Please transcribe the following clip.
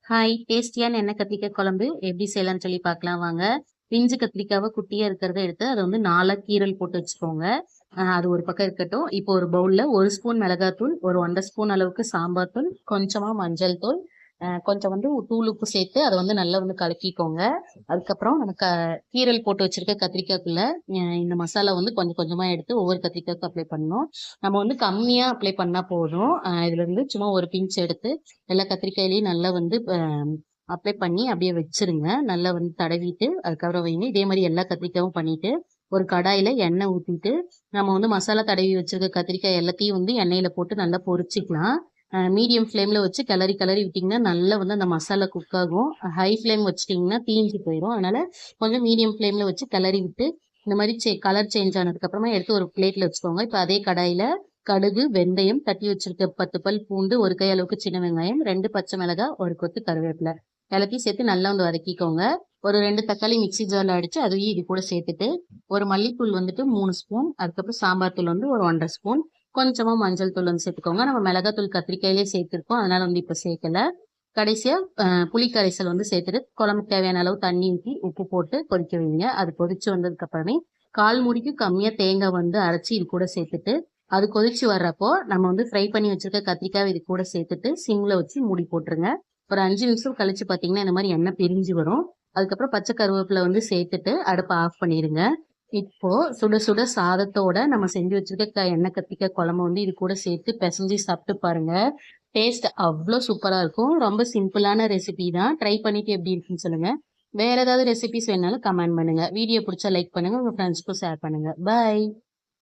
Hi! டேஸ்டியான எண்ணெய் கத்திரிக்காய் குழம்பு எப்படி செய்யலாம்னு சொல்லி பார்க்கலாம் வாங்க. பிஞ்சு கத்திரிக்காவ குட்டியா இருக்கிறத எடுத்து அத வந்து 4ஆ கீறல் போட்டு வச்சுக்கோங்க. அது ஒரு பக்கம் இருக்கட்டும். இப்போ ஒரு பவுல்ல 1 ஸ்பூன் மிளகாத்தூள், ஒரு 1 1/2 ஸ்பூன் அளவுக்கு சாம்பார் தூள், கொஞ்சமா மஞ்சள் தூள், கொஞ்சம் வந்து தூள் உப்பு சேர்த்து அத வந்து நல்லா வந்து கலக்கிக்கோங்க. அதுக்கப்புறம் நம்ம கீரல் போட்டு வச்சிருக்க கத்திரிக்காய்க்குள்ள இந்த மசாலா வந்து கொஞ்சம் கொஞ்சமா எடுத்து ஒவ்வொரு கத்திரிக்காய்க்கும் அப்ளை பண்ணணும். நம்ம வந்து கம்மியா அப்ளை பண்ணா போதும். இதுலருந்து சும்மா ஒரு பிஞ்ச் எடுத்து எல்லா கத்திரிக்காயிலயும் நல்லா வந்து அப்ளை பண்ணி அப்படியே வச்சிருங்க. நல்லா வந்து தடவிட்டு அதுக்கப்புறம் வைங்க. இதே மாரி எல்லா கத்திரிக்காயும் பண்ணிட்டு, ஒரு கடாயில எண்ணெய் ஊத்திட்டு, நம்ம வந்து மசாலா தடவி வச்சிருக்க கத்திரிக்காய் எல்லாத்தையும் வந்து எண்ணெயில போட்டு நல்லா பொரிச்சுக்கலாம். மீடியம் ஃப்ளேம்ல வச்சு கிளறி கிளறி விட்டீங்கன்னா, நல்லா வந்து அந்த மசாலா குக் ஆகும். ஹை ஃப்ளேம் வச்சுட்டீங்கன்னா தீஞ்சு போயிரும். அதனால கொஞ்சம் மீடியம் ஃப்ளேம்ல வச்சு கிளறி விட்டு, இந்த மாரி கலர் சேஞ்ச் ஆனதுக்கு அப்புறமா எடுத்து ஒரு பிளேட்ல வச்சுக்கோங்க. இப்ப அதே கடாயில கடுகு, வெந்தயம், தட்டி வச்சிருக்க 10 பல் பூண்டு, 1 கை அளவுக்கு சின்ன வெங்காயம், 2 பச்சை மிளகாய், 1 கொத்து கருவேப்பிலை எல்லாத்தையும் சேர்த்து நல்லா வந்து வதக்கிக்கோங்க. ஒரு 2 தக்காளி மிக்ஸி ஜார்ல அடிச்சு அதையும் இது கூட சேர்த்துட்டு, ஒரு மல்லித்தூள் வந்துட்டு 3 ஸ்பூன், அதுக்கப்புறம் சாம்பார் தூள் வந்து ஒரு 1 1/2 ஸ்பூன், கொஞ்சமா மஞ்சள் தூள் வந்து சேர்த்துக்கோங்க. நம்ம மிளகாத்தூள் கத்திரிக்காயிலேயே சேர்த்திருக்கோம். அதனால வந்து இப்ப சேர்க்கல. கடைசியா புளி கரைசல் வந்து சேர்த்துட்டு, குழம்புக்கு தேவையான அளவு தண்ணி ஊத்தி, உப்பு போட்டு கொதிக்க வைங்க. அது கொதிச்சு வந்ததுக்கு அப்புறமே 1/4 மூடிக்கு கம்மியா தேங்காய் வந்து அரைச்சு இது கூட சேர்த்துட்டு, அது கொதிச்சு வர்றப்போ நம்ம வந்து ஃப்ரை பண்ணி வச்சிருக்க கத்திரிக்காய் இது கூட சேர்த்துட்டு சிம்ல வச்சு மூடி போட்டுருங்க. ஒரு 5 நிமிஷம் கழிச்சு பார்த்தீங்கன்னா, இந்த மாரி எண்ணெய் பிரிஞ்சு வரும். அதுக்கப்புறம் பச்சை கருவேப்பிலை வந்து சேர்த்துட்டு அடுப்ப ஆஃப் பண்ணிருங்க. இப்போ சுட சுட சாதத்தோட நம்ம செஞ்சு வச்சிருக்க எண்ணெய் கத்திரிக்காய் குழம்பு வந்து இது கூட சேர்த்து பெசஞ்சு சாப்பிட்டு பாருங்க. டேஸ்ட் அவ்ளோ சூப்பரா இருக்கும். ரொம்ப சிம்பிளான ரெசிபி தான். ட்ரை பண்ணிட்டு எப்படி இருக்குன்னு சொல்லுங்க. வேற ஏதாவது ரெசிபிஸ் வேணாலும் கமெண்ட் பண்ணுங்க. வீடியோ பிடிச்சா லைக் பண்ணுங்க. உங்க ஃப்ரெண்ட்ஸ்க்கும் ஷேர் பண்ணுங்க. பாய்.